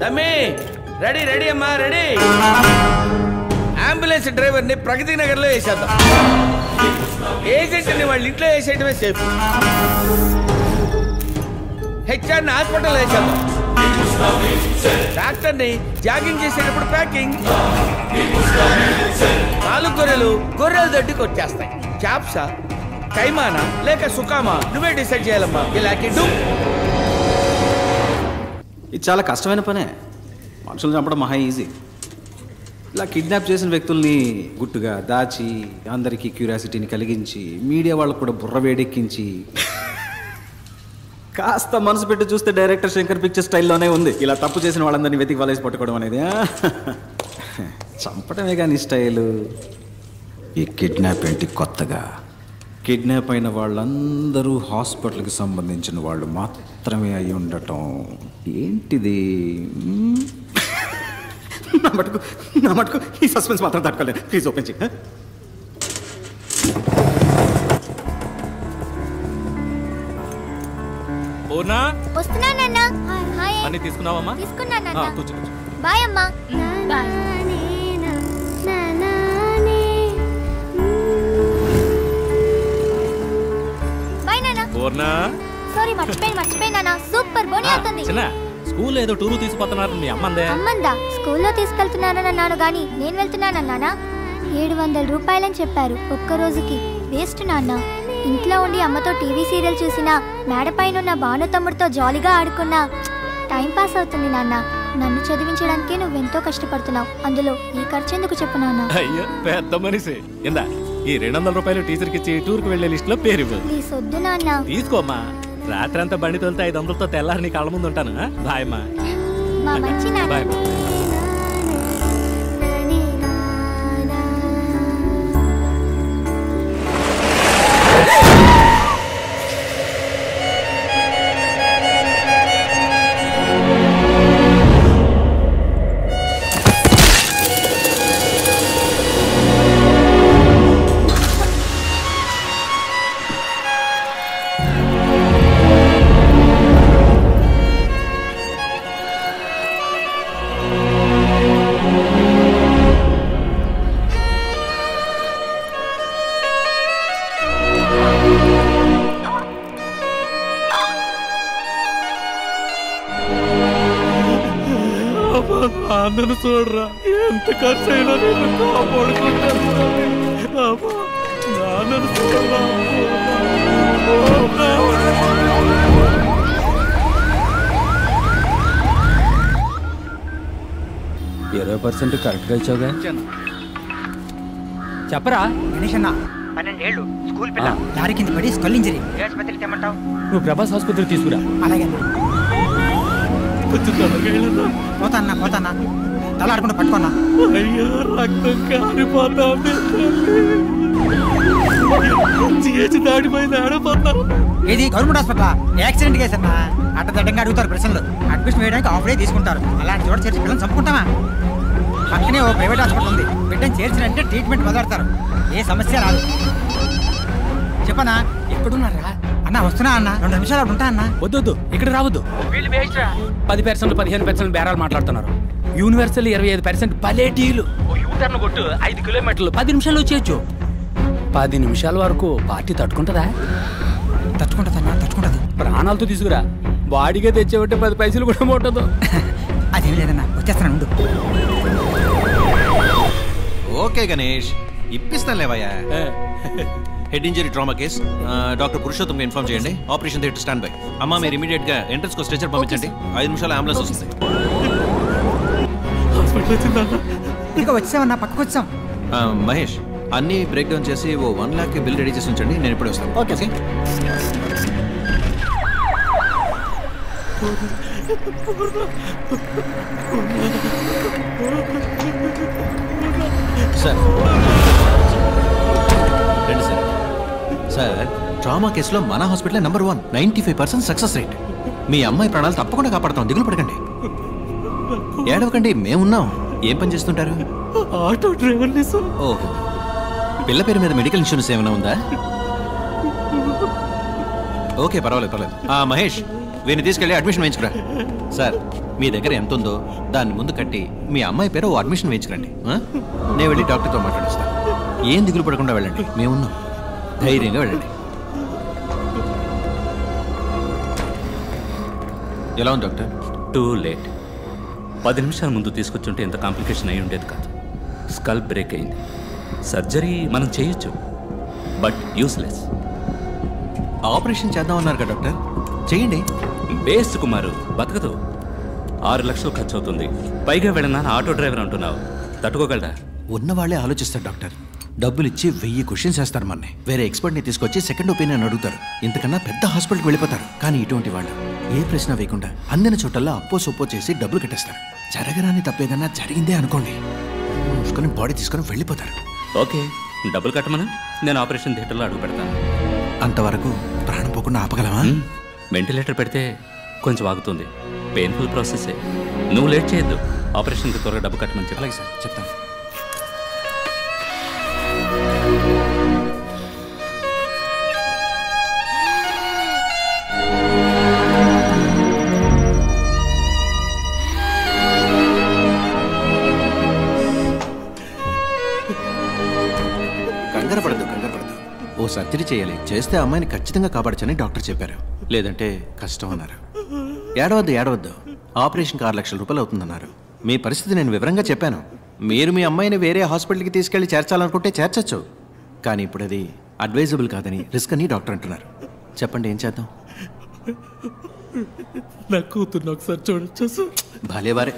తమ్మి ready ready అమ్మా ready. Ambulance driver ని ప్రగతి నగర్ లో వేసేద్దాం. ఏజెంట్ ని వాళ్ళ ఇంట్లో వేసేయటమే సేఫ్. హెచ్ఆర్ ని హాస్పిటల్ వేసేద్దాం. డాక్టర్ ని జాగింగ్ చేసేటప్పుడు ప్యాకింగ్. 4 గొర్రెలు దడ్డి కొట్టేస్తాయి. చాప్సా కైమానా లేక సుకామా నువ్వే డిసైడ్ చేయాలమ్మా. ఇలాంటి ఇది చాలా కష్టమైన పనే. మనుషులు చంపడం మహా ఈజీ. ఇలా కిడ్నాప్ చేసిన వ్యక్తుల్ని గుట్టుగా దాచి అందరికీ క్యూరియాసిటీని కలిగించి మీడియా వాళ్ళకు కూడా బుర్ర వేడెక్కించి కాస్త మనసు పెట్టి చూస్తే డైరెక్టర్ శంకర్ పిక్చర్ స్టైల్లోనే ఉంది. ఇలా తప్పు చేసిన వాళ్ళందరినీ వెతికి వలేసి పట్టుకోవడం అనేది. చంపడమే కానీ స్టైలు. ఈ కిడ్నాప్ ఏంటి కొత్తగా? కిడ్నాప్ అయిన వాళ్ళందరూ హాస్పిటల్కి సంబంధించిన వాళ్ళు మాత్రమే అయి ఉండటం ఏంటిది? నా మటుకు ఈ సస్పెన్స్ మాత్రం తట్టుకోలేదు. ప్లీజ్ ఓపెన్ చేయి. అన్ని తీసుకున్నావమ్మా? కూర్చో. బాయ్ అమ్మా. సారీ మర్చిపోయినా. సూపర్ బోని అవుతుంది. స్కూల్ ఏదో టూరు తీసుకుపోతున్నారు. మీ అమ్మందా? స్కూల్లో తీసుకెళ్తున్నానన్నాను గాని నేను వెళ్తున్నానన్నానా? 700 రూపాయలని చెప్పారు ఒక్క రోజుకి. వేస్ట్ నాన్న. ఇంట్లో ఉండి అమ్మతో టీవీ సీరియల్ చూసినా, మేడపైన ఉన్న భాను తమ్ముడితో జాలీగా ఆడుకున్నా టైం పాస్ అవుతుంది నాన్న. నన్ను చదివించడానికే నువ్వెంతో కష్టపడుతున్నావు. అందులో ఈ ఖర్చు ఎందుకు చెప్పు నాన్న? అయ్యో పెద్ద మనిషి. ఇందా ఈ 200 రూపాయలు టీచర్కి ఇచ్చి టూర్కి వెళ్లే లిస్ట్ లో పేరు ప్లీజ్ వద్దు నాన్న. తీసుకోమ్మా. రాత్రంతా బండి తోలితే 500తో తెల్లారి నీ కళ్ళ ముందు ఉంటాను. బాయ్ అమ్మా. మా మంచి నాన్న. బాయ్. నన్ను చూడరా, ఎంత ఖర్చు అయినా నేను కాపాడుకుంటాను. నన్ను చూడరా. 20% కరెక్ట్గా ఇచ్చావుగా. చెప్పరా గణేష్ అన్న. 12 ఏళ్ళు స్కూల్ పిల్ల లారీ కింద పడి స్కల్ ఇంజరీ. ఏ ఆసుపత్రికి తెమ్మంటావు? నువ్వు ప్రభాస్ ఆసుపత్రికి తీసుకురా. అలాగే పోతాన్నా తలాడకుండా పట్టుకున్నా. అయ్యా రక్తం కారిపోతా. దాడిపోయింది. ఆడపోతా. ఇది గవర్నమెంట్ హాస్పిటల్. యాక్సిడెంట్ కేసు అన్నా. అడ్డదడ్డంగా అడుగుతారు ప్రశ్నలు. అడ్మిషన్ వేయడానికి ఆఫ్ డే తీసుకుంటారు. అలాంటి చోట చేర్చి పిల్లలు చంపుకుంటామా? పక్కనే ఓ ప్రైవేట్ హాస్పిటల్ ఉంది. బిడ్డను చేర్చినంటే ట్రీట్మెంట్ మొదలెడతారు. ఏ సమస్య రాదు. చెప్పనా? ఎక్కడున్నారా అన్న? వస్తున్నా అన్న. 2 నిమిషాలు ఉంటా అన్న. వద్దు, ఇక్కడ రావద్దు. 10% 15% బేరాలు మాట్లాడుతున్నారు. యూనివర్సల్ 25% పలేటీలు. యూటర్న్ కొట్టు 5 కిలోమీటర్లు 10 నిమిషాలు వచ్చేయచ్చు. 10 నిమిషాల వరకు పార్టీ తట్టుకుంటుందా? తట్టుకుంటది. ప్రాణాలతో తీసుకురా. బాడీగా తెచ్చేవంటే 10 పైసలు కూడా ముట్టదు. అదేం లేదన్నా, వచ్చేస్తాను. ఓకే గణేష్, ఇప్పిస్తాను లేవయ్యా. Head injury trauma case. Doctor Purushottam inform చేయండి. Operation theatre stand by. అమ్మా మీరు ఇమీడియట్ గా ఎంట్రన్స్ కు స్ట్రెచర్ పంపించండి. 5 నిమిషాలు అంబులెన్స్ వస్తుంది. ఇంకా వచ్చామన్నా, పక్కకు వచ్చాం. మహేష్ అన్ని బ్రేక్ డౌన్ చేసి ఓ 1 lakh బిల్ రెడీ చేసి ఉంచండి. నేను ఇప్పుడే వస్తాను. Okay sir. రండి సార్. సార్ ట్రామా కేసులో మన హాస్పిటల్ నెంబర్ 1. 95% success rate. మీ అమ్మాయి ప్రాణాలు తప్పకుండా కాపాడతాం. దిగులు పడకండి, ఏడవకండి, మేమున్నాం. ఏం పని చేస్తుంటారు? Auto driver. ఓహో, పిల్ల పేరు మీద మెడికల్ ఇన్సూరెన్స్ ఏమైనా ఉందా? ఓకే పర్వాలేదు. మహేష్ వీరిని తీసుకెళ్ళి అడ్మిషన్ వేయించుకురా. సార్ మీ దగ్గర ఎంత ఉందో దాన్ని ముందు కట్టి మీ అమ్మాయి పేరు అడ్మిషన్ వేయించుకురండి. నేను వెళ్ళి డాక్టర్తో మాట్లాడిస్తాను. ఏం దిగులు పడకుండా వెళ్ళండి, మేమున్నాం. ధైర్యంగా వెళ్ళండి. ఎలా ఉంది డాక్టర్? Too late. 10 నిమిషాల ముందు తీసుకొచ్చుంటే ఇంత కాంప్లికేషన్ అయి ఉండేది కాదు. స్కల్ బ్రేక్ అయింది. సర్జరీ మనం చేయొచ్చు, బట్ యూస్లెస్. ఆపరేషన్ చేద్దామన్నారు కదా డాక్టర్, చేయండి. వేస్ట్ కుమారు, బతకదు. 6 లక్షలు ఖర్చు అవుతుంది. పైగా వెళ్ళినా ఆటో డ్రైవర్ అంటున్నావు, తట్టుకోగలరా? ఉన్నవాళ్లే ఆలోచిస్తారు డాక్టర్. డబ్బులు ఇచ్చి 1000 క్వశ్చన్స్ వేస్తారు మనని. వేరే ఎక్స్పర్ట్ని తీసుకొచ్చి సెకండ్ ఒపీనియన్ అడుగుతారు. ఇంతకన్నా పెద్ద హాస్పిటల్కి వెళ్ళిపోతారు. కానీ ఇటువంటి వాళ్ళు ఏ ప్రశ్న వేయకుండా అందిన చోటల్లో అప్పో సొప్పో చేసి డబ్బులు కట్టేస్తారు. జరగరాని తప్పేదన్నా జరిగిందే అనుకోండి, మూసుకొని బాడీ తీసుకొని వెళ్ళిపోతారు. ఓకే, డబ్బులు కట్టమను, నేను ఆపరేషన్ థియేటర్లో అడుగు పెడతాను. అంతవరకు ప్రాణం పోకుండా ఆపగలమా? వెంటిలేటర్ పెడితే కొంచెం ఆగుతుంది. పెయిన్ఫుల్ ప్రాసెసే. నువ్వు లేట్ చేయొద్దు. ఆపరేషన్కి త్వరగా డబ్బు కట్టమని చెప్పి. అలాగే సార్, చెప్తాను. కంగారు పడద్దు. ఓ సర్జరీ చేయాలి, చేస్తే అమ్మాయిని ఖచ్చితంగా కాపాడచ్చని డాక్టర్ చెప్పారు. లేదంటే కష్టం అన్నారు. ఏడవద్దు. ఆపరేషన్కి 6 లక్షల రూపాయలు అవుతుందన్నారు. మీ పరిస్థితి నేను వివరంగా చెప్పాను. మీరు మీ అమ్మాయిని వేరే హాస్పిటల్కి తీసుకెళ్లి చేర్చాలనుకుంటే చేర్చచ్చు. కానీ ఇప్పుడు అది అడ్వైజబుల్ కాదని, రిస్క్ అని డాక్టర్ అంటున్నారు. చెప్పండి, ఏం చేద్దాం? నా కూతుర్ని ఒకసారి చూడొచ్చు. భలేవారే.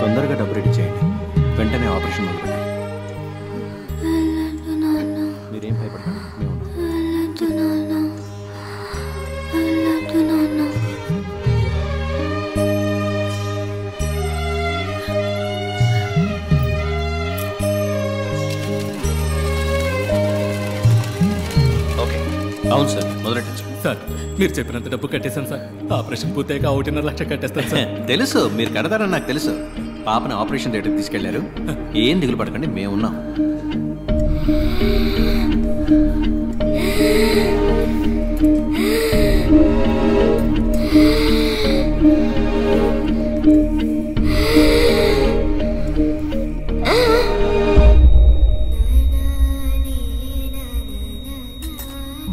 తొందరగా డబ్బు రెడీ చేయండి. వెంటనే ఆపరేషన్ మొదలుపెట్టాలి. మీరేం భయపడకండి, మేము ఓకే. అవును సార్, మొదలెట్టచ్చు. సార్, మీరు చెప్పినంత డబ్బు కట్టేశాను సార్. ఆపరేషన్ పూర్తయ్యాక 1.5 లక్ష కట్టేస్తాను సార్. తెలుసు, మీరు కడతారని నాకు తెలుసు. పాపని ఆపరేషన్ థియేటర్కి తీసుకెళ్లారు. ఏం దిగులు పడకండి, మేమున్నాం.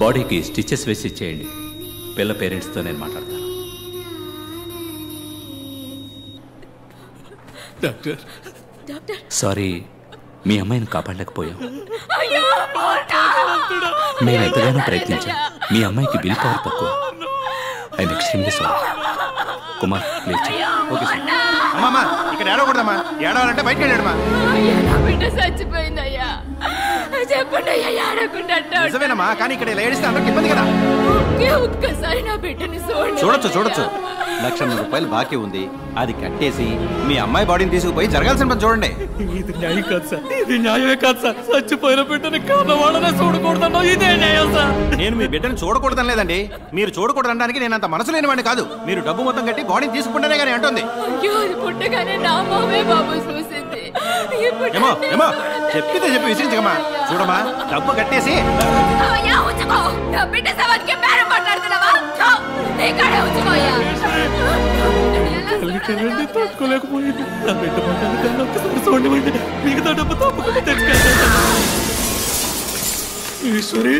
బాడీకి స్టిచెస్ వేసి ఇచ్చేయండి. పిల్ల పేరెంట్స్తో నేను మాట్లాడతాను. సారీ, మీ అమ్మాయిని కాపాడలేకపోయాం. మేము ఎంతగానో ప్రయత్నించాం. మీ అమ్మాయికి బిల్ పవర్ తక్కువ. I'm extremely sorry. Kumar, please. Okay sir. అమ్మా, ఇక్కడ ఏడవకూడదమ్మా. ఏడవాలంటే బయటకు వెళ్ళాడమ్మా. చచ్చిపోయిందయ్యా, చెప్పండి అయ్యా, ఏడకుండా. నిజమేనమ్మా, కానీ ఇక్కడ ఇలా ఏడిస్తే అందరికి ఇబ్బంది కదా. ఒక్కసారి నా బిడ్డని చూడొచ్చు. 1,00,000 రూపాయలు బాకీ ఉంది. అది కట్టేసి మీ అమ్మాయి బాడీని తీసుకుపోయి జరగాల్సిన పని చూడండి. ఇది న్యాయం కాదు సార్, ఇది న్యాయమే కాదు సార్. చచ్చిపోయిన బిడ్డని కాదవాళ్ళనే చూడకూడదన్నా ఇదే న్యాయం సార్. నేను మీ బిడ్డను చూడకూడదని లేదండి. మీరు చూడకూడదనడానికి నేను అంత మనసు లేనివాడిని కాదు. మీరు డబ్బు మొత్తం కట్టి బాడీని తీసుకుంటేనే కానీ అంటుంది. పుట్టగానే నా మామే బాబు చూసింది. ఏమో చెప్పితే చెప్పి విసిరించకమ్మా. చూడమ్మా, డబ్బు కట్టేసి తట్టుకోలేకపోయింది. నా బిడ్డ పట్టాలి, ఒక్కసారి చూడండి. మిగతా డబ్బు తప్పకుండా తెచ్చుకెళ్తాను. ఈశ్వరి,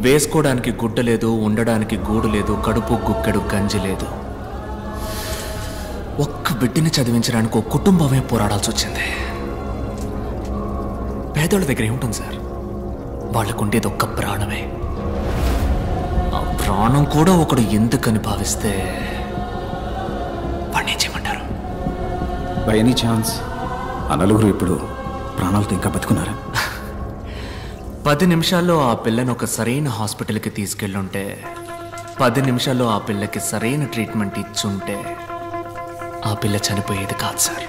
వేసుకోవడానికి గుడ్డ లేదు, ఉండడానికి గూడు లేదు, కడుపు గుక్కెడు గంజి లేదు. ఒక్క బిడ్డని చదివించడానికి ఒక కుటుంబమే పోరాడాల్సి వచ్చింది. పేదోళ్ళ దగ్గర ఏముంటుంది సార్? వాళ్ళకుండేది ఒక్క ప్రాణమే. ఆ ప్రాణం కూడా ఒకడు ఎందుకని భావిస్తే వాడిని ఏం చేయమంటారు? బై ఎనీ ఛాన్స్ ఆ నలుగురు ఇప్పుడు ప్రాణాలతో ఇంకా బతుకున్నారా? 10 నిమిషాల్లో ఆ పిల్లని ఒక సరైన హాస్పిటల్కి తీసుకెళ్ళుంటే, 10 నిమిషాల్లో ఆ పిల్లకి సరైన ట్రీట్మెంట్ ఇచ్చుంటే ఆ పిల్ల చనిపోయేది కాదు సార్.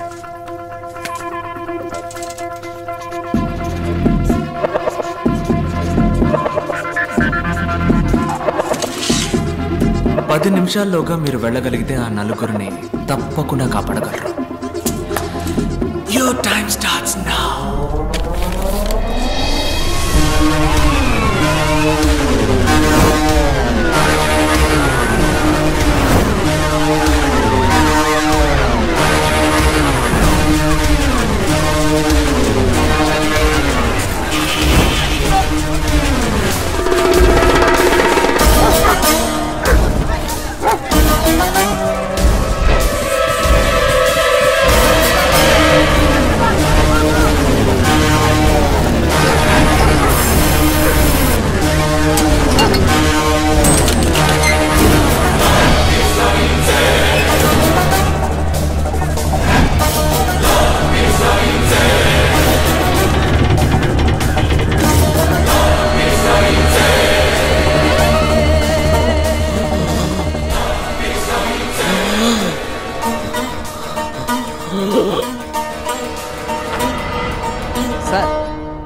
పది నిమిషాల్లోగా మీరు వెళ్ళగలిగితే ఆ నలుగురిని తప్పకుండా కాపాడగలరు. Your time starts now. Sir,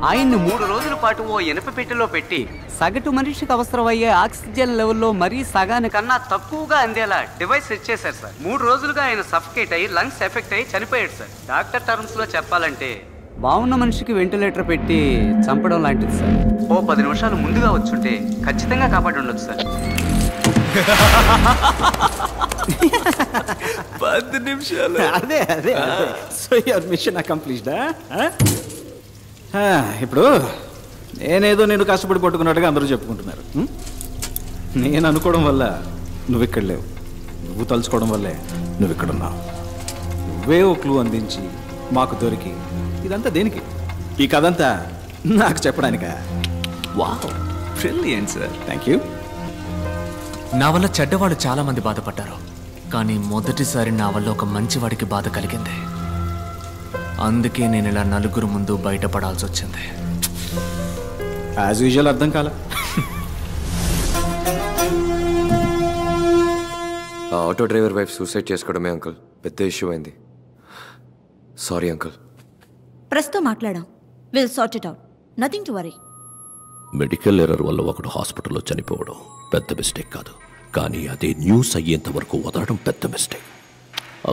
ఆయన్ని 3 రోజుల పాటు ఓ ఇనుప పెట్టెలో పెట్టి సగటు మనిషికి అవసరమయ్యే ఆక్సిజన్ లెవెల్లో మరీ సగానికన్నా తక్కువగా అందేలా డివైస్ సెట్ చేశారు సార్. 3 రోజులుగా ఆయన సఫకేట్ అయ్యి లంగ్స్ ఎఫెక్ట్ అయ్యి చనిపోయాడు సార్. డాక్టర్ టర్మ్స్ లో చెప్పాలంటే బాగున్న మనిషికి వెంటిలేటర్ పెట్టి చంపడం లాంటిది సార్. ఓ 10 నిమిషాలు ముందుగా వచ్చుంటే ఖచ్చితంగా కాపాడి ఉండొచ్చు సార్. 10 నిమిషాలు. అదే అదే సో యువర్ మిషన్ అకంప్లీష్డా? ఇప్పుడు నేనేదో నేను కష్టపడి పట్టుకున్నట్టుగా అందరూ చెప్పుకుంటున్నారు. నేను అనుకోవడం వల్ల నువ్వు ఇక్కడ లేవు, నువ్వు తలుచుకోవడం వల్లే నువ్వు ఇక్కడ ఉన్నావు. నువ్వే ఓ క్లూ అందించి మాకు దొరికి ఇదంతా దేనికి? ఈ కథ అంతా నాకు చెప్పడానికా? Wow, brilliant sir. Thank you. నా వల్ల చెడ్డవాళ్ళు చాలా మంది బాధపడ్డారు, కానీ మొదటిసారి నా వల్ల ఒక మంచివాడికి బాధ కలిగింది. అందుకే నేను ఇలా నలుగురు ముందు బయటపడాల్సి వచ్చింది. యాజ్ యూజువల్ అర్థం కాల. ఆ ఆటో డ్రైవర్ వైఫ్ సూసైడ్ చేసుకోవడమే అంకుల్ పెద్ద ఇష్యూ అయింది. Sorry uncle. ప్రెస్తో మాట్లాడాం. Will sort it out. Nothing to worry. Medical error వల్ల ఒకడు హాస్పిటల్లో చనిపోవడం పెద్ద మిస్టేక్ కాదు, కానీ అదే న్యూస్ అయ్యేంత వరకు వదలడం పెద్ద మిస్టేక్.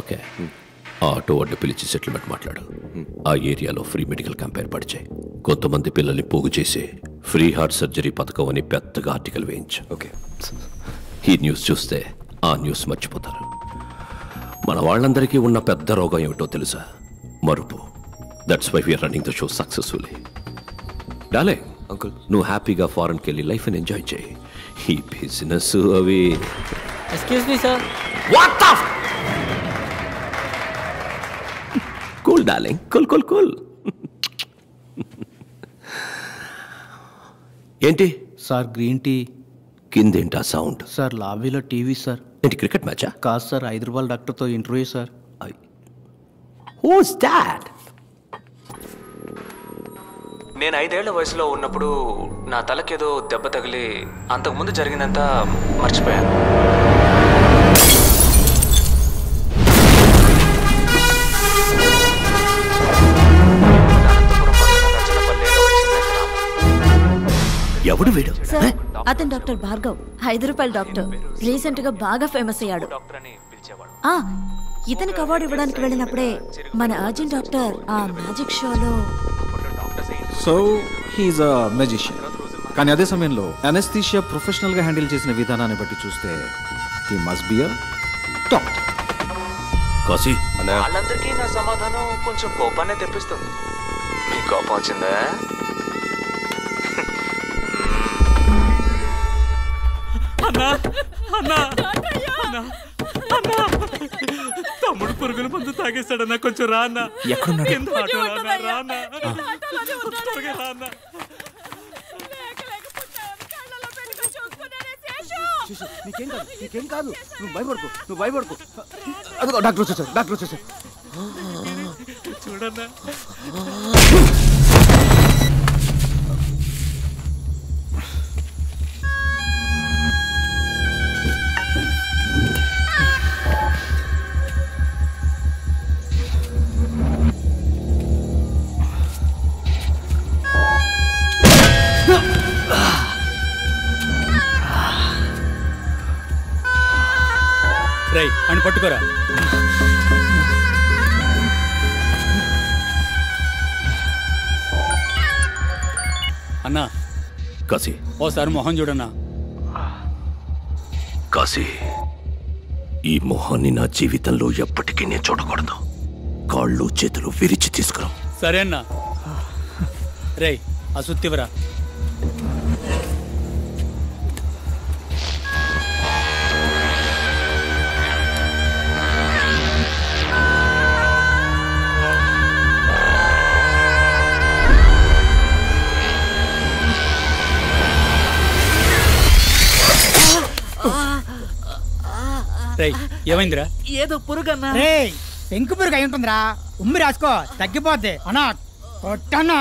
ఓకే, ఆ ఆటో వాడిని పిలిచి సెటిల్మెంట్ మాట్లాడు. ఆ ఏరియాలో ఫ్రీ మెడికల్ క్యాంప్ ఏర్పాటు చేయి. కొంతమంది పిల్లల్ని పోగు చేసి ఫ్రీ హార్ట్ సర్జరీ పథకం అని పెద్దగా ఆర్టికల్ వేయించు. ఓకే, ఈ న్యూస్ చూస్తే ఆ న్యూస్ మర్చిపోతారు. మన వాళ్ళందరికీ ఉన్న పెద్ద రోగం ఏమిటో తెలుసా? మరుపు. That's why we are running the show successfully. డాలే అంకుల్, నువ్వు హ్యాపీగా ఫారెన్కి వెళ్ళి లైఫ్ని ఎంజాయ్ చేయి. ఈ బిజినెస్ అవి. Excuse me sir. What the cool darling, cool cool cool. ఏంటి సార్ గ్రీన్ టీ? కిందేంటా సౌండ్? సార్ లాబీలో టీవీ సార్. ఏంటి క్రికెట్ మ్యాచా? కాదు సార్, హైదరాబాద్ డాక్టర్తో ఇంటర్వ్యూ సార్. Who's that? నేను 5 ఏళ్ల వయసులో ఉన్నప్పుడు నా తలకేదో దెబ్బ తగిలి అంతకుముందు జరిగినంత మర్చిపోయాను. ఎవడు వీడు? సార్, అతను doctor Bhargav, Hyderabad doctor. Recent గా బాగా ఫేమస్ అయ్యాడు. ఇతనికి అవార్డు ఇవ్వడానికి వెళ్ళినప్పుడే మన అర్జున్ డాక్టర్ ఆ మ్యాజిక్ షోలో. సో హీఈస్ అ మెజిషియన్. కానీ అదే సమయంలో అనెస్థీషియా ప్రొఫెషనల్గా హ్యాండిల్ చేసిన విధానాన్ని బట్టి చూస్తే he must be a top. Kashi, వాళ్ళందరికీ నా సమాధానం కొంచెం కోపాన్ని తెప్పిస్తుంది. మీ కోపం వచ్చిందా? తమ్ముడు పురుగుల మందు తాగేస్తాడన్నా, కొంచెం రానా. నీకేం కాదు, నువ్వు భయపడుకో, అదిగో డాక్టర్ వచ్చేసారు. చూడన్నా రై అని పట్టుకోరా. అన్నా కాశీ ఓసారి మొహం చూడన్నా. కాశీ, ఈ మొహాన్ని నా జీవితంలో ఎప్పటికీ నేను చూడకూడదు. కాళ్ళు చేతులు విరిచి తీసుకురా. సరే అన్నా. రే ఆ సుత్తివరా. ఏమైందిరా? ఏదో పురుగన్నా. రే పెంకు పురుగు అయి ఉంటుందిరా. ఉమ్మి రాసుకో తగ్గిపోద్ది. అన్నా కొట్టన్నా.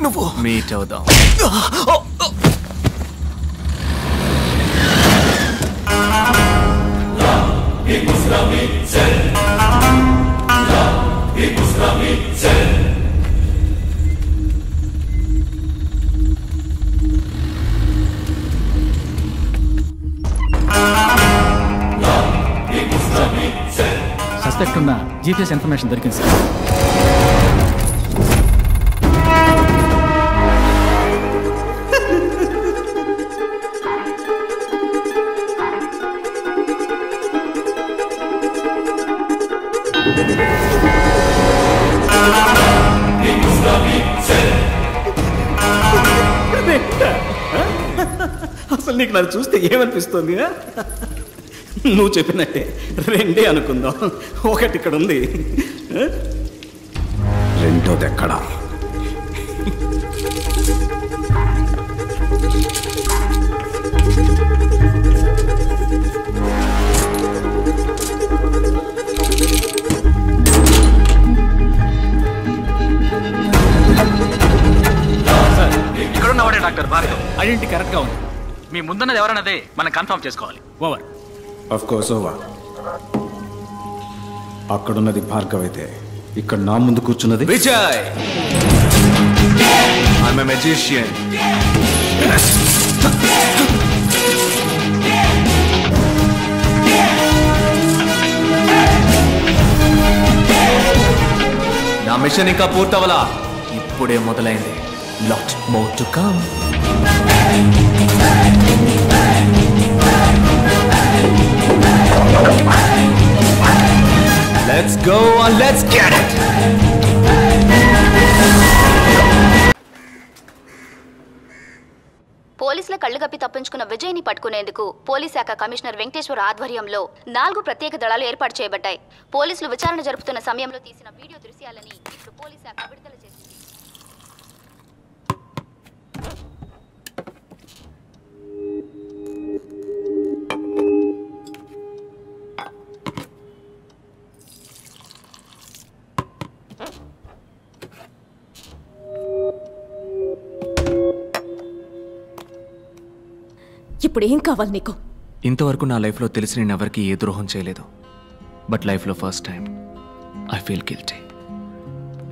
నువ్వు మీట్ అవుదాం. సస్పెక్ట్ ఉన్న జీపీఎస్ ఇన్ఫర్మేషన్ దొరికింది సార్. అసలు నీకు నన్ను చూస్తే ఏమనిపిస్తుంది? నువ్వు చెప్పినట్టే రెండే అనుకుందాం. ఒకటి ఇక్కడ ఉంది, రెండోది ఎక్కడా? ఇక్కడున్నవాడే డాక్టర్ భార్గవ్. ఐడెంటిటీ కరెక్ట్గా ఉంది. మీ ముందున్నది ఎవరన్నదే మనం కన్ఫర్మ్ చేసుకోవాలి. ఓవర్. Of course over. అక్కడున్నది భార్గవ్ అయితే ఇక్కడ నా ముందు కూర్చున్నది విజయ్. I'm a magician. నా మిషన్ ఇంకా పూర్తవలా. ఇప్పుడే మొదలైంది. Lot more to come. Let's go and let's get it. పోలీసుల కళ్ళు కప్పి తప్పించుకున్న విజయ్ని పట్టుకునేందుకు పోలీస్ శాఖ కమిషనర్ వెంకటేశ్వర ఆధ్వర్యంలో 4 ప్రత్యేక దళాలు ఏర్పాటు చేయబడ్డాయి. పోలీసులు విచారణ జరుపుతున్న సమయంలో తీసిన వీడియో దృశ్యాలని ఇప్పుడు పోలీస్ శాఖ విడుదల చేసింది. ఇప్పుడు ఏం కావాలి నీకు? ఇంతవరకు నా లైఫ్లో తెలిసి నేను ఎవరికి ఏ ద్రోహం చేయలేదు. బట్ లైఫ్లో first time I feel guilty.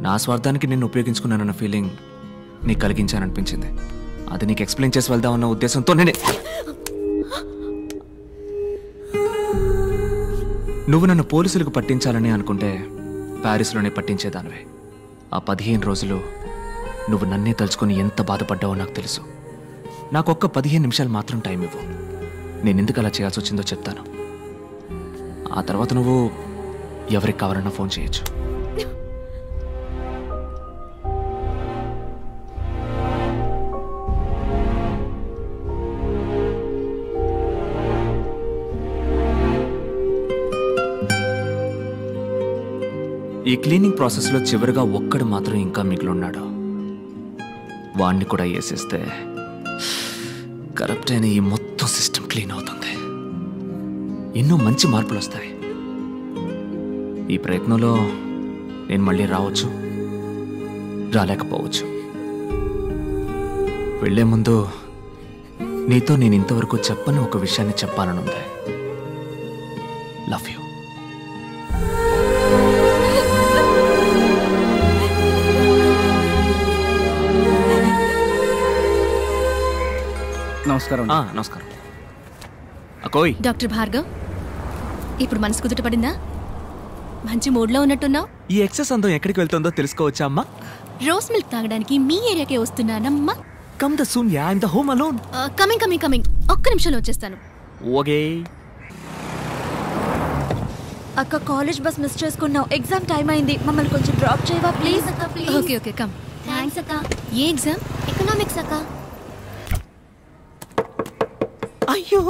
నా స్వార్థానికి నేను ఉపయోగించుకున్నానన్న ఫీలింగ్ నీకు కలిగించాననిపించింది. అది నీకు ఎక్స్ప్లెయిన్ చేసి వెళ్దామన్న ఉద్దేశంతో నువ్వు నన్ను పోలీసులకు పట్టించాలని అనుకుంటే ప్యారిస్లోనే పట్టించేదానివే. ఆ 15 రోజులు నువ్వు నన్నే తలుచుకొని ఎంత బాధపడ్డావో నాకు తెలుసు. నాకొక్క 15 నిమిషాలు మాత్రం టైం ఇవ్వు. నేను ఎందుకు అలా చేయాల్సి వచ్చిందో చెప్తాను. ఆ తర్వాత నువ్వు ఎవరికి కావాలన్నా ఫోన్ చేయొచ్చు. ఈ క్లీనింగ్ ప్రాసెస్లో చివరిగా ఒక్కడు మాత్రం ఇంకా మిగిలిన్నాడు. వాణ్ణి కూడా వేసేస్తే కరప్ట్ అయిన ఈ మొత్తం సిస్టమ్ క్లీన్ అవుతుంది. ఎన్నో మంచి మార్పులు వస్తాయి. ఈ ప్రయత్నంలో నేను మళ్ళీ రావచ్చు, రాలేకపోవచ్చు. వెళ్లే ముందు నీతో నేను ఇంతవరకు చెప్పని ఒక విషయాన్ని చెప్పాలనుంది. Love you. నమస్కారం. నమస్కారం. అకోయ్. డాక్టర్ భార్గవ్, ఇప్పుడు మనసు కుదుట పడిందా? మంచి మూడ్లో ఉన్నట్టున్నావు. ఈ ఎక్సెస్ అందం ఎక్కడికి వెళ్తుందో తెలుసుకోవచ్చా అమ్మా? రోస్ మిల్క్ తాగడానికి మీ ఏరియాకే వస్తున్నానమ్మా. Come the soon yeah, I'm the home alone. Coming. ఒక్క నిమిషంలో వచ్చేస్తాను. ఓకే. అక్క, కాలేజ్ బస్ మిస్ చేసుకున్నావు. ఎగ్జామ్ టైం అయింది. మమ్మల్ని కొంచెం డ్రాప్ చేయవా ప్లీజ్? అక్క ప్లీజ్. Okay come. థ్యాంక్స్ అక్క. ఏ ఎగ్జామ్? ఎకనామిక్స్ అక్క. అయ్యో,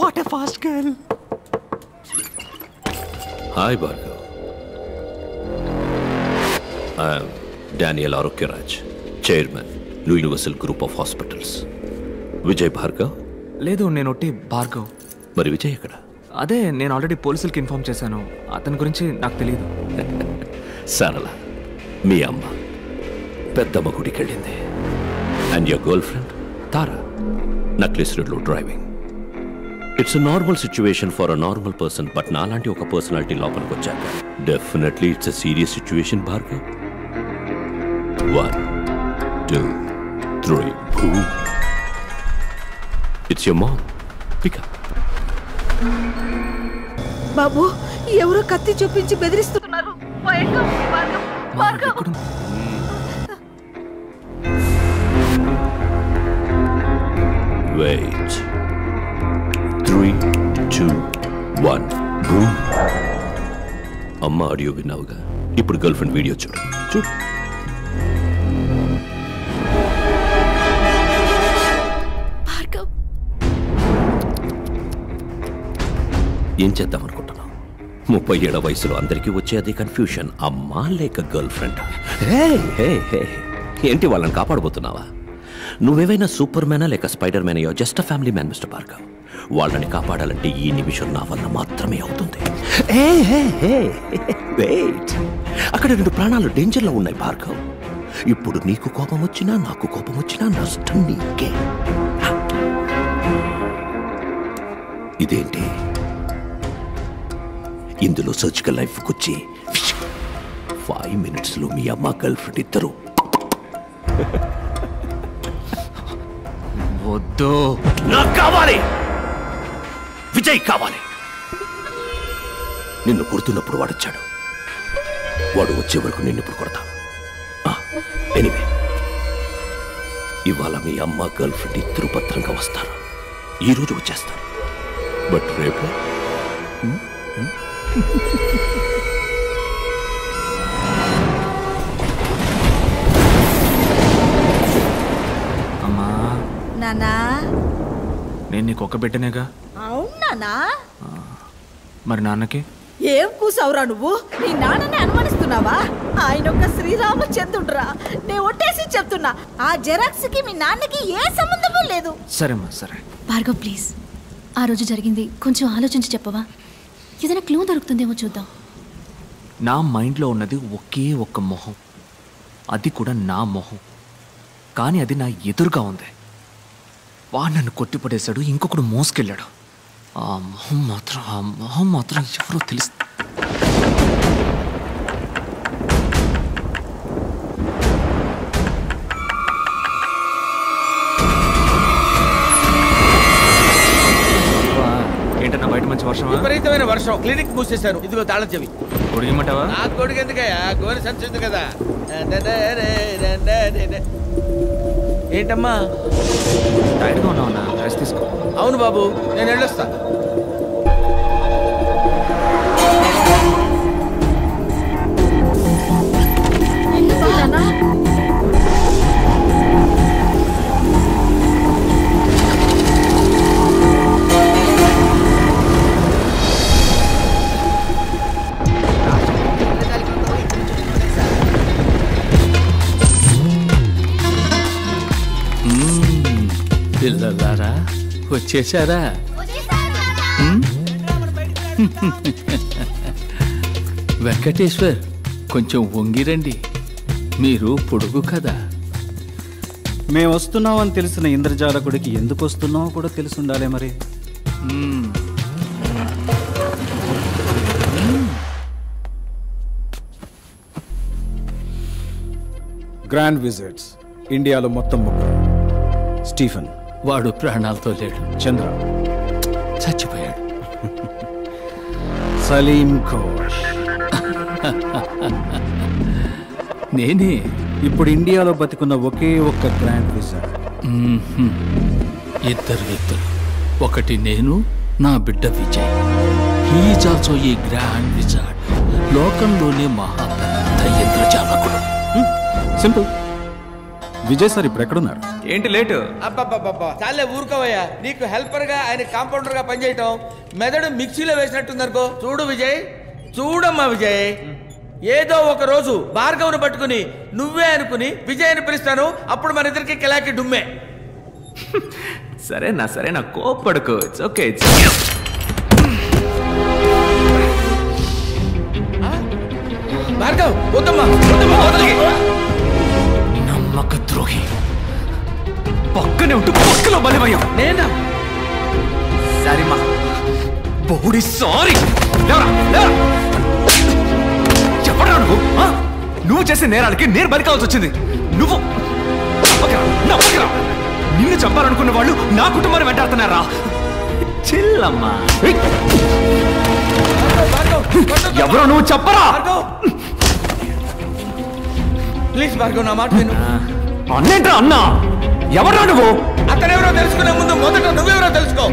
what a fast girl. Hi Bhargav. I'm Daniel Arogyaraj, chairman universal group of hospitals. Vijay Bhargav? లేదు, నేను ఒట్టి భార్గవ్. మరి విజయ్ ఎక్కడ? అదే, నేను ఆల్రెడీ పోలీసులకి ఇన్ఫార్మ్ చేశాను. అతని గురించి నాకు తెలియదు. సరళ, మీ అమ్మ పెద్దమ్మ గుడికి వెళ్ళింది. And your girlfriend Tara necklace రోడ్లో driving. It's a normal situation for a normal person. But నాలాంటి ఒక పర్సనాలిటీ లోపలికి వచ్చాక definitely it's a serious situation Bhargav. 1 2 3 boom. It's your mom. Pick up. బాబు, ఎవరో కత్తి చూపించి బెదిరిస్తున్నారు. Wait. 3 2 1 boom. అమ్మ ఆడియో విన్నావుగా, ఇప్పుడు గర్ల్ ఫ్రెండ్ వీడియో చూడు. ఏం చేద్దాం అనుకుంటున్నావు? 37 వయసులో అందరికీ వచ్చే అదే కన్ఫ్యూషన్. అమ్మా లేక గర్ల్ ఫ్రెండ్? ఏంటి వాళ్ళని కాపాడబోతున్నావా? నువ్వేవైనా సూపర్ మ్యానా లేక స్పైడర్ మ్యాన్ అయ్యో? Just a family man mister Bhargav. వాళ్ళని కాపాడాలంటే ఈ నిమిషం నా వల్ల మాత్రమే అవుతుంది. వెయిట్, అక్కడ 2 ప్రాణాలు డేంజర్లో ఉన్నాయి భార్గవ్. ఇప్పుడు నీకు కోపం వచ్చినా నాకు కోపం వచ్చినా నష్టం నీకే. ఇదేంటి? ఇందులో సర్జికల్ లైఫ్కి వచ్చి 5 minutesలో మీ అమ్మ గర్ల్ ఫ్రెండ్ ఇద్దరు. వద్దు, నాకు కావాలి, విజయ్ కావాలి. నిన్ను కొడుతున్నప్పుడు వాడొచ్చాడు. వాడు వచ్చే వరకు నిన్ను ఇప్పుడు కొడతా. ఎనీవే, ఇవాళ మీ అమ్మ గర్ల్ ఫ్రెండ్ ఇద్దరు భద్రంగా వస్తారు. ఈరోజు వచ్చేస్తారు. బట్ రేపు అమ్మా నానా నేను నీకు ఒక బిడ్డనేగా. అవునానా? మరి నాన్నకి ఏం కూసావురా నువ్వు? నీ నాన్నని అనుమానిస్తున్నావా? ఆయన ఒక శ్రీరామచంద్రుడురా. నేను ఒట్టేసి చెప్తున్నా, ఆ జెరాక్స్ కి మీ నాన్నకి ఏ సంబంధమూ లేదు. సరేమ్మా సరే. భార్గవ్ ప్లీజ్, ఆ రోజు జరిగింది కొంచెం ఆలోచించి చెప్పవా? ఏదైనా క్లూ దొరుకుతుందేమో చూద్దాం. నా మైండ్లో ఉన్నది ఒకే ఒక్క మొహం, అది కూడా నా మొహం. కానీ అది నా ఎదురుగా ఉంది. వాడు నన్ను కొట్టిపడేశాడు, ఇంకొకడు మోసుకెళ్ళాడు. ఆ మొహం మాత్రం ఎవరో తెలుసు. ఏంటన్నా బయట మంచి వర్షం? విపరీతమైన వర్షం. క్లినిక్ మూసేశారు. ఇదిగో తాళం చెవి. కొడిగమంటావా? నా కొడుకు ఎందుకయ్యా? గోరి సంచుంది కదా. ఏంటమ్మా టైర్డ్గా ఉన్నావన్నా? రెస్ట్ తీసుకో. అవును బాబు, నేను వెళ్ళొస్తా. పిల్లలారా వచ్చేసారా? వెంకటేశ్వర్, కొంచెం వంగిరండి. మీరు పొడుగు కదా. మేము వస్తున్నామని తెలిసిన ఇంద్రజాలకుడికి ఎందుకు వస్తున్నామో కూడా తెలిసి ఉండాలి మరి. గ్రాండ్ విజిట్స్ ఇండియాలో మొత్తం ముగ్గురు. స్టీఫెన్, వాడు ప్రాణాలతో లేడు. చంద్ర చచ్చిపోయాడు. సలీం ఘోష్ నేనే. ఇప్పుడు ఇండియాలో బతికున్న ఒకే ఒక్క గ్రాండ్ విజార్డ్. ఇద్దరు వ్యక్తులు. ఒకటి నేను, నా బిడ్డ Vijay. He's also a grand wizard. లోకంలోనే మహా పెద్ద ఇంద్రజాలకుడు. సింపుల్. విజయ్ సార్ ఇప్పుడు ఎక్కడున్నారు? ఏంటి లేటు? అబ్బబ్బబ్బబ్బా, చాలే ఊరుకోవయ్యా. నీకు హెల్పర్ గా ఆయన కాంపౌండర్ గా పనిచేయటం మెదడు మిక్సీలో వేసినట్టుందనుకో. చూడు విజయ్, చూడమ్మా విజయ్, ఏదో ఒక రోజు భార్గవ్ను పట్టుకుని నువ్వే అనుకుని విజయ్ అని పిలుస్తాను. అప్పుడు మన ఇద్దరికి కిలాకి డుమ్మే. సరేనా కోప్పడుకో. It's okay. భార్గవ్ వద్దమ్మా, నమ్మక ద్రోహి. పక్కనే ఉంటూ పక్కలో బలిమయ్యా. నేనా? సారీమా, బోడి సారీ. చెప్పరా నువ్వు చేసే నేరాలకి నేను బలి కావాల్సి వచ్చింది. నువ్వు నిన్ను చంపాలనుకున్న వాళ్ళు నా కుటుంబాన్ని వెంటాడుతున్నారా? చిల్లమ్మా. ఎవరో నువ్వు చెప్పరా? ప్లీజ్ భార్గవ్, నా మాట విను. అన్నేంట్రా అన్నా? ఎవరా నువ్వు? అతనెవరో తెలుసుకునే ముందు మొదట నువ్వెవరో తెలుసుకో.